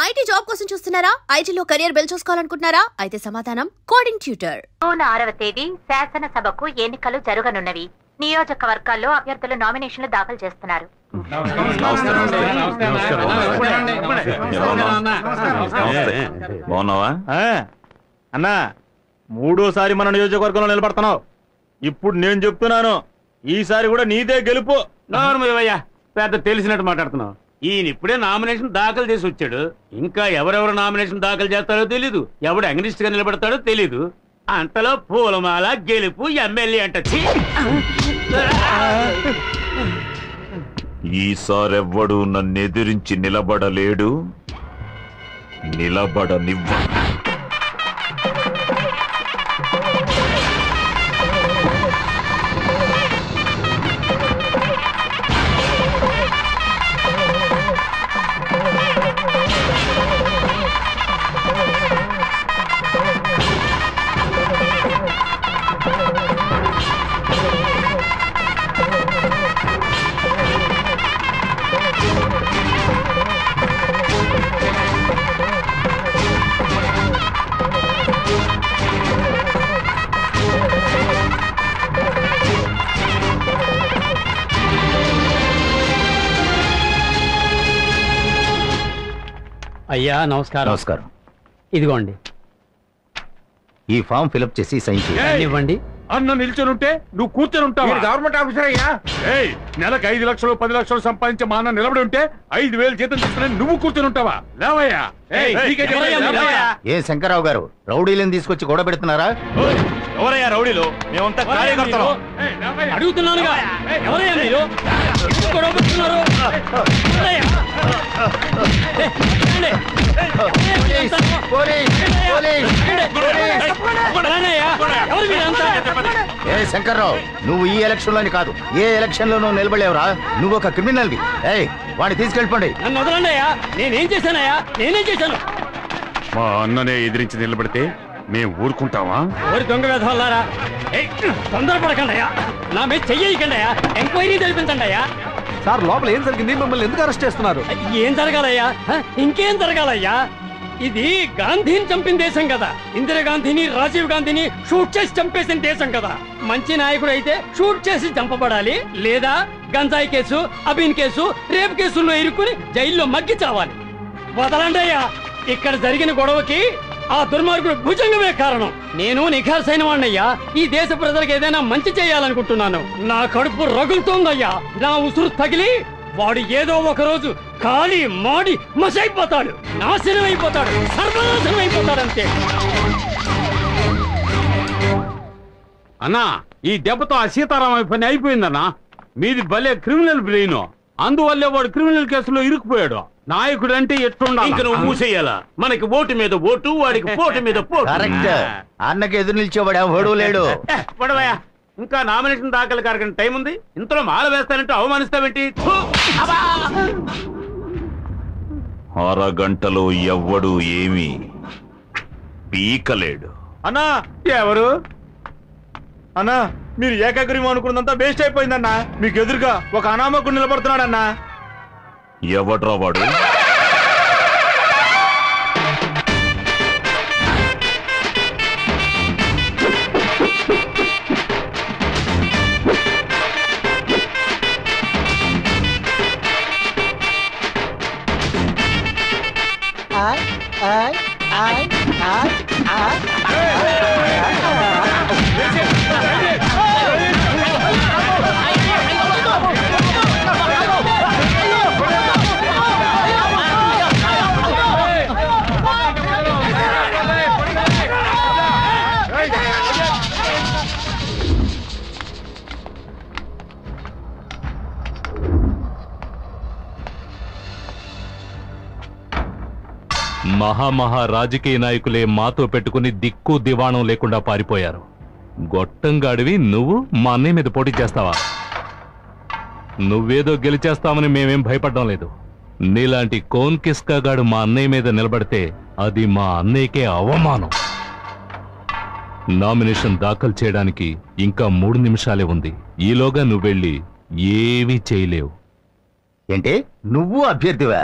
IT job కోసం చూస్తున్నారా? ఐటీలో కెరియర్ బిల్డ్ చూసుకోవాలనుకుంటున్నారా? అయితే సమాధానం కోడింగ్ ట్యూటర్. జూన్ 6వ తేదీ శాసనసభకు ఎన్నికలు జరగనున్నవి. నియోజకవర్గాల్లో అభ్యర్థులు నామినేషన్లు దాఖలు చేస్తున్నారు. అన్నా, మూడోసారి మన నియోజకవర్గంలో నిలబడుతున్నావు. ఇప్పుడు నేను చెప్తున్నాను, ఈసారి కూడా నీదే గెలుపు. నోర్మయ్యా, పెద్ద తెలిసినట్టు మాట్లాడుతున్నావు. ఈయన ఇప్పుడే నామినేషన్ దాఖలు చేసి వచ్చాడు. ఇంకా ఎవరెవరు నామినేషన్ దాఖలు చేస్తారో తెలీదు, ఎవడు అగ్నిస్ట్ గా నిలబడతాడో తెలీదు. అంతలో పూలమాల గెలుపు ఎమ్మెల్యే అంట. ఈసారెవ్వడు నన్నెదిరించి నిలబడలేడు, నిలబడనివ్వ. అయ్యా నమస్కారం. నమస్కారం. ఇదిగోండి, ఈ ఫామ్ ఫిలప్ చేసి సైన్ చేయండి. ఇవ్వండి. అన్న నిల్చొని ఉంటే నువ్వు కూర్చొని ఉంటావా? గవర్నమెంట్ ఆఫీసర్ అయ్యా. నెలకు 5 లక్షలు 10 లక్షలు సంపాదించే మా అన్న నిలబడి ఉంటే 5,000 జీతం తీసుకుని నువ్వు కూర్చొని ఉంటావా? లేవయ్యా. ఏ శంకర్రావు గారు, రౌడీలను తీసుకొచ్చి గొడవ పెడుతున్నారా? ఎవరయ్యా రౌడీలు? మేమంతా కార్యకర్తలు. అడుగుతున్నానుగా, ఎవరయ్యా మీరు? ఎందుకు గొడవ పెడుతున్నారు? ఏ శంకర్రావు, నువ్వు ఈ ఎలక్షన్ లోని కాదు, ఏ ఎలక్షన్ లోనూ నిలబడలేవురా. నువ్వు ఒక క్రిమినల్ వి. వాడిని తీసుకెళ్ళిపోండి. నన్ను వదలండియా. నేనేం చేశానయ్యా? నేనేం చేశాను? మా అన్ననే ఎదిరించి నిలబడితే మేము ఊరుకుంటావా? ఓరి దొంగ వేధవాళ్ళారా, తొందరపడకండి అయ్యా. నా మీద చెయ్యకండి అయ్యా. ఎంక్వైరీ జరిపించండి అయ్యా. సార్, లోపల ఏం జరిగింది? మిమ్మల్ని ఎందుకు అరెస్ట్ చేస్తున్నారు? ఏం జరగాలయ్యా? ఇంకేం జరగాలయ్యా? ఇది గాంధీని చంపిన దేశం కదా. ఇందిరాగాంధీని, రాజీవ్ గాంధీని షూట్ చేసి చంపేసిన దేశం కదా. మంచి నాయకుడు అయితే షూట్ చేసి చంపబడాలి, లేదా గంజాయి కేసు, అబీన్ కేసు, రేప్ కేసుల్లో ఇరుక్కుని జైల్లో మగ్గి చావాలి. వదలండి అయ్యా. ఇక్కడ జరిగిన గొడవకి ఆ దుర్మార్గుడు భుజంగమే కారణం. నేను నిఖార్సైన వాణ్ణయ్యా. ఈ దేశ ప్రజలకు ఏదైనా మంచి చేయాలనుకుంటున్నాను. నా కడుపు రగులుతోందయ్యా. నా ఉసురు తగిలి వాడు ఏదో ఒక రోజు కాలి మాడి మసైపోతాడు, నాశనం అయిపోతాడు, సర్వనాశనం అయిపోతాడు అంతే. అన్నా, ఈ దెబ్బతో ఆ సీతారామ పని అయిపోయిందన్నా. మీది భలే క్రిమినల్ బ్రెయిన్. అందువల్లే వాడు క్రిమినల్ కేసులో ఇరుక్కుపోయాడు. నాయకుడు అంటే ఎట్లుండాలి? ఇంకా నువ్వు మూసేయాలా? మనకి ఓటు మీద ఓటు, వాడికి పోటు మీద పోటు. కరెక్ట్. అన్నకి ఎదురు నిలిచేవాడు ఎవడూ లేడు. పడవయా, ఇంకా నామినేషన్ దాఖలు కారకని టైం ఉంది. ఇంతలో మాల వేస్తానంటే అవమానిస్తావేంటి? అరగంటలో ఎవ్వడు ఏమీ పీకలేడు. అన్నా, ఎవరు? అన్నా, మీరు ఏకాగ్రీవం అనుకున్నంతా వేస్ట్ అయిపోయిందన్నా. మీకు ఎదురుగా ఒక అనామకుడు నిలబడుతున్నాడన్నా. ఎవడ్రా వాడు? మహామహా రాజకీయ నాయకులే మాతో పెట్టుకుని దిక్కు దివాణం లేకుండా పారిపోయారు. గొట్టంగాడివి నువ్వు మా అన్నయ్య మీద పోటీ చేస్తావా? నువ్వేదో గెలిచేస్తామని మేమేం భయపడ్డం లేదు. నీలాంటి కోన్ కిస్కాగాడు మా అన్నయ్య మీద నిలబడితే అది మా అన్నయ్యకే అవమానం. నామినేషన్ దాఖలు చేయడానికి ఇంకా 3 నిమిషాలే ఉంది. ఈలోగా నువ్వెళ్ళి ఏమీ చేయలేవు. ఏంటి, నువ్వు అభ్యర్థివా?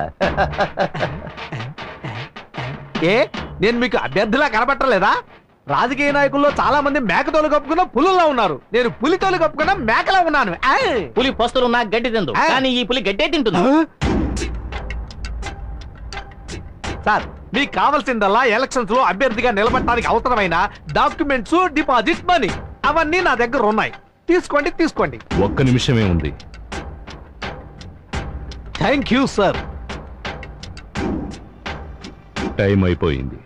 ఏ నేను మీకు అభ్యర్థిలా కనబట్టలేదా? రాజకీయ నాయకుల్లో చాలా మంది మేకతోలు కప్పుకున్న పులుల్లో ఉన్నారు. నేను పులితోలు కప్పుకున్న మేకలా ఉన్నాను. పులి పస్తులు నాకు గడ్డి తిందు, కానీ ఈ పులి గడ్డే తింటుంది. సార్, మీకు కావాల్సిందల్లా ఎలక్షన్స్ లో అభ్యర్థిగా నిలబడటానికి అవసరమైన డాక్యుమెంట్స్, డిపాజిట్ మనీ అవన్నీ నా దగ్గర ఉన్నాయి. తీసుకోండి. ఒక్క నిమిషమే ఉంది. Thank you sir. టైం అయిపోయింది.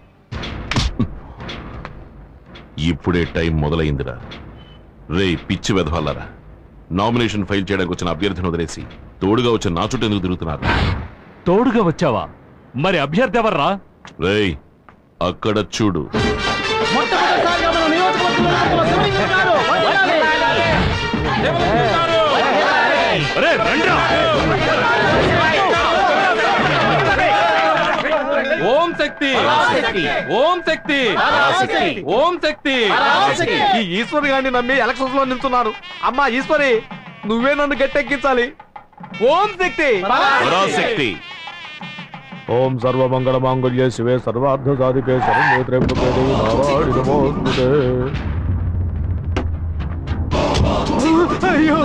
ఇప్పుడే టైం మొదలైందిరా. రే పిచ్చి వెధవాలరా, నామినేషన్ ఫైల్ చేయడానికి వచ్చిన అభ్యర్థిని వదిలేసి తోడుగా వచ్చిన నా చుట్టూ ఎందుకు తిరుగుతున్నారు? తోడుగా వచ్చావా? మరి అభ్యర్థి ఎవర్రా? రేయ్ అక్కడ చూడు. ఓం శక్తి, ఓం శక్తి, ఓం శక్తి. ఈ ఈశ్వరి గారిని నమ్మి ఎలక్షన్స్ లో నిల్చున్నాను. అమ్మా ఈశ్వరి, నువ్వే నన్ను గట్టెక్కించాలి. ఓం శక్తి, శక్తి. ఓం సర్వమంగళ మాంగళ్యే శివే సర్వార్థ సాధికే శరణ్యేత్ర్యంబకే దేవి నారాయణి నమోస్తుతే. అయ్యో,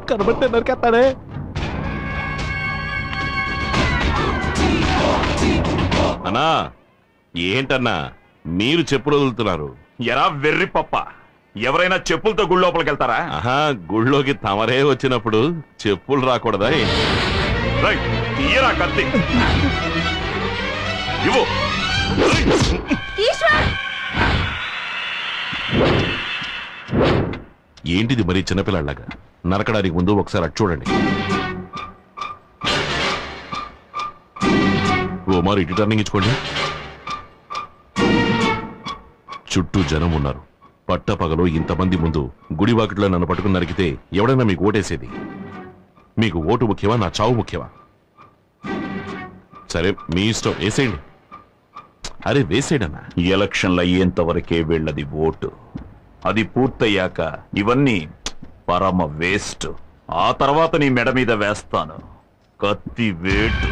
కనబట్టే నరికేస్తాడే. అన్నా ఏంటన్నా మీరు చెప్పులు వదులుతున్నారు? ఎరా వెర్రి పప్ప, ఎవరైనా చెప్పులతో గుడి లోపలికి వెళ్తారా? ఆహా, గుళ్ళోకి తమరే వచ్చినప్పుడు చెప్పులు రాకూడదా? తీయరా కత్తి, ఇవ్వు. ఏంటిది మరి చిన్నపిల్లలాగా? నరకడానికి ముందు ఒకసారి అటు చూడండి. ఓ మారు ఇటు టర్నింగ్ ఇచ్చుకోండి. చుట్టూ జనం ఉన్నారు. పట్టపగలు ఇంతమంది ముందు గుడివాకిట్లో నన్ను పట్టుకుని నరికితే ఎవడైనా మీకు ఓటేసేది? మీకు ఓటు ముఖ్యమా, నా చావు ముఖ్యమా? సరే మీ ఇష్టం, వేసేయండి. అరే వేసేయడన్నా. ఎలక్షన్లు అయ్యేంత వరకే వీళ్ళది ఓటు. అది పూర్తయ్యాక ఇవన్నీ పరమ వేస్ట్. ఆ తర్వాత నీ మెడ మీద వేస్తాను కత్తి వేటు.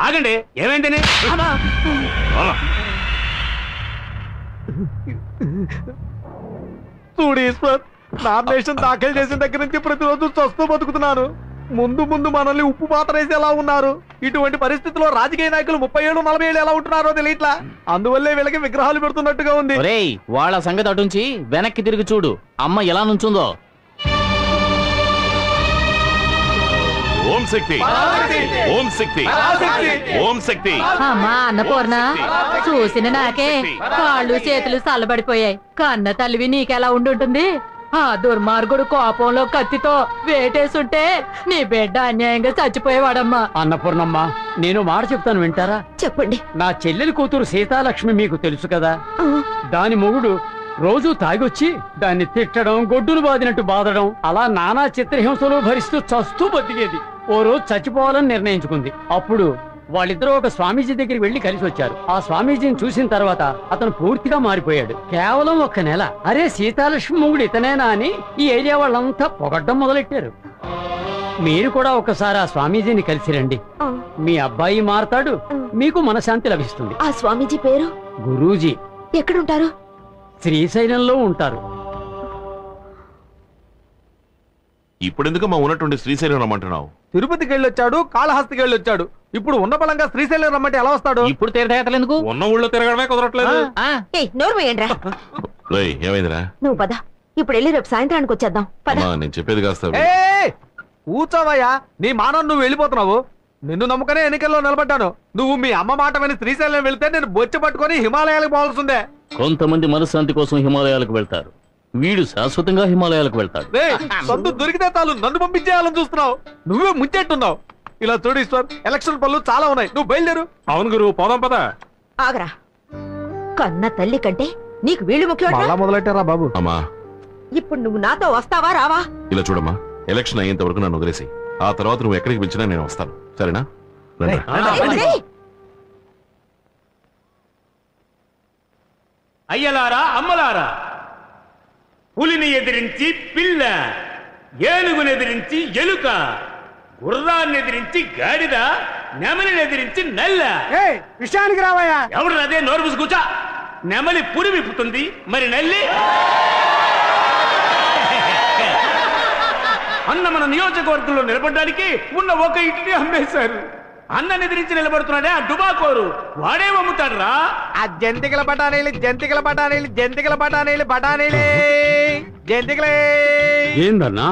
ఆగండి, ఏమైందని? చూడు ఈశ్వర్, నామినేషన్ దాఖలు చేసిన దగ్గర నుంచి ప్రతిరోజు చస్తూ బతుకుతున్నాను. ముందు మనల్ని ఉప్పు పాత్ర వేసి ఎలా ఉన్నారు. ఇటువంటి పరిస్థితుల్లో రాజకీయ నాయకులు 30 ఏళ్ళు 40 ఏళ్ళు ఎలా ఉంటున్నారో తెలియట్లా. అందువల్లే వీళ్ళకి విగ్రహాలు పెడుతున్నట్టుగా ఉంది. వాళ్ళ సంగతి అటుంచి వెనక్కి తిరిగి చూడు, అమ్మ ఎలా నుంచుందో. ఓం శక్తి, ఓం శక్తి, ఓం శక్తి. అమ్మా అన్నపూర్ణ, చూసిన నాకే కాళ్ళు చేతులు చల్లబడిపోయాయి. కన్న తల్లివి నీకెలా ఉండుంటుంది? ఆ దుర్మార్గుడు కోపంలో కత్తితో వేటేసుంటే నీ బిడ్డ అన్యాయంగా చచ్చిపోయేవాడమ్మా. అన్నపూర్ణమ్మ, నేను మాట చెప్తాను, వింటారా? చెప్పండి. నా చెల్లెలి కూతురు సీతాలక్ష్మి మీకు తెలుసు కదా. దాని మొగుడు రోజు తాగొచ్చి దాన్ని తిట్టడం, గొడ్డును బాదినట్టు బాధడం, అలా నానా చిత్రహింసలు భరిస్తూ చస్తూ బతికేది. ఓ రోజు చచ్చిపోవాలని నిర్ణయించుకుంది. అప్పుడు వాళ్ళిద్దరూ ఒక స్వామీజీ దగ్గరికి వెళ్లి కలిసి వచ్చారు. ఆ స్వామీజీని చూసిన తర్వాత అతను పూర్తిగా మారిపోయాడు. కేవలం 1 నెల. అరే సీతాలక్ష్మి మొగుడు ఇతనేనా అని ఈ ఏరియా వాళ్ళంతా పొగడ్డం మొదలెట్టారు. మీరు కూడా ఒకసారి ఆ స్వామీజీని కలిసి రండి. మీ అబ్బాయి మారతాడు, మీకు మనశాంతి లభిస్తుంది. ఆ స్వామీజీ పేరు? గురూజీ. ఎక్కడుంటారు? శ్రీశైలంలో ఉంటారు. ఇప్పుడెందుకు మా ఉన్నటువంటి శ్రీశైలం రమ్మంటున్నావు? తిరుపతికి వెళ్ళొచ్చాడు, కాళహస్తికి వెళ్ళొచ్చాడు. ఇప్పుడు ఉన్న బలంగా శ్రీశైలం రమ్మంటే ఎలా వస్తాడు? ఇప్పుడు తీర్థయాత్రలు ఎందుకు? ఉన్న ఊళ్ళో తిరగడమే కుదరట్లేదు. నోరు మూయండిరా. ఏమైందిరా? నువ్వు పద, ఇప్పుడు వెళ్ళి రేపు సాయంత్రానికి వచ్చేద్దాం. పద. నేను చెప్పేది కాస్త కూర్చోవయ్యా, నీ మానం నువ్వు వెళ్ళిపోతున్నావు. నిన్ను నమ్ముకనే ఎన్నికల్లో నిలబడ్డాను. నువ్వు మీ అమ్మ మాట విని శ్రీశైలం వెళ్తే నేను బొచ్చె పట్టుకొని హిమాలయాలకు పోవాల్సిందే. కొంతమంది మనశ్శాంతి కోసం హిమాలయాలకు వెళ్తారు, వీడు శాశ్వతంగా హిమాలయాలకు వెళ్తాడు. సందు దొరికితే చాలు నన్ను పంపించేయాలని చూస్తున్నావు. నువ్వే ముంచెట్టున్నావు. ఇలా చూడు ఈశ్వర్, ఎలక్షన్ పనులు చాలా ఉన్నాయి, నువ్వు బయలుదేరు. అవును గురు, పోదాం పద. ఆగరా, కన్న తల్లి కంటే నీకు వీళ్ళు ముఖ్యం. మొదలెట్టారా బాబు? అమ్మా, ఇప్పుడు నువ్వు నాతో వస్తావా రావా? ఇలా చూడమ్మా, ఎలక్షన్ అయ్యేంత వరకు నన్ను వదిలేసి, ఆ తర్వాత నువ్వు ఎక్కడికి పిలిచినా నేను వస్తాను, సరేనా? అయ్యలారా అమ్మలారా, పులిని ఎదిరించి పిల్ల, ఏనుగుని ఎదిరించి ఎలుక, గుర్రాన్ని ఎదిరించి గాడిద, నెమలిని ఎదిరించి నల్ల. విషయానికి రావయ్యా. ఎవడు అదే నోరు మూసి కూర్చో. నెమలి పురి విప్పుతుంది, మరి నల్లి అన్న మన నియోజకవర్గంలో నిలబడడానికి ఉన్న ఒక ఇంటిని అమ్మేశారు. అన్నని ఎదిరించి నిలబడుతున్నాడే ఆ డుబాకోరు, వాడేం అమ్ముతాడు రా? ఆ జంతికల బఠానీలు జంతికల బఠానీలు జంతికల బఠానీలు బఠానీలే జంతికలే. ఏందన్నా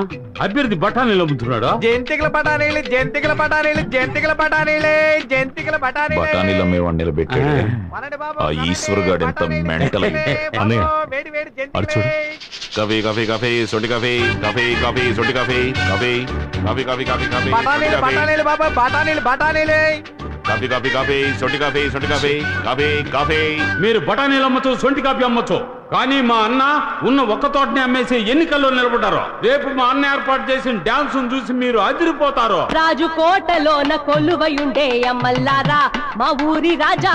అభ్యర్థి బఠానీలు అమ్ముతున్నాడా? జంతికల బఠానీలు జంతికల బఠానీలు జంతికల బఠానీలే జంతికల బఠానీలే. బఠానీలు అమ్మేవాడిని నిలబెట్టాడు ఆ ఈశ్వర్ గాడు. ఎంత మెంటల్ అన్నయ్య అటు చూడు. కాఫీ కాఫీ కాఫీ సొంటి కాఫీ కాఫీ కాఫీ సొంటి coffee coffee coffee coffee coffee coffee బఠానీలు బఠానీలు బాబా బఠానీలు బఠానీలే. కాఫీ కాఫీ కాఫీ సొంటి కాఫీ సొంటి కాఫీ కాఫీ కాఫీ. మీరు బఠానీలు అమ్మచ్చు, సొంటి కాఫీ అమ్మచ్చు, కానీ మా అన్న ఉన్న ఒక్క తోటని అమ్మేసి ఎన్నికల్లో నిలబడ్డారు. రేపు మా అన్న ఏర్పాటు చేసిన డాన్స్ చూసి మీరు అదిరిపోతారు. రాజు కోటలోన కొలువయుండే అమ్మల్లారా, మా ఊరి రాజా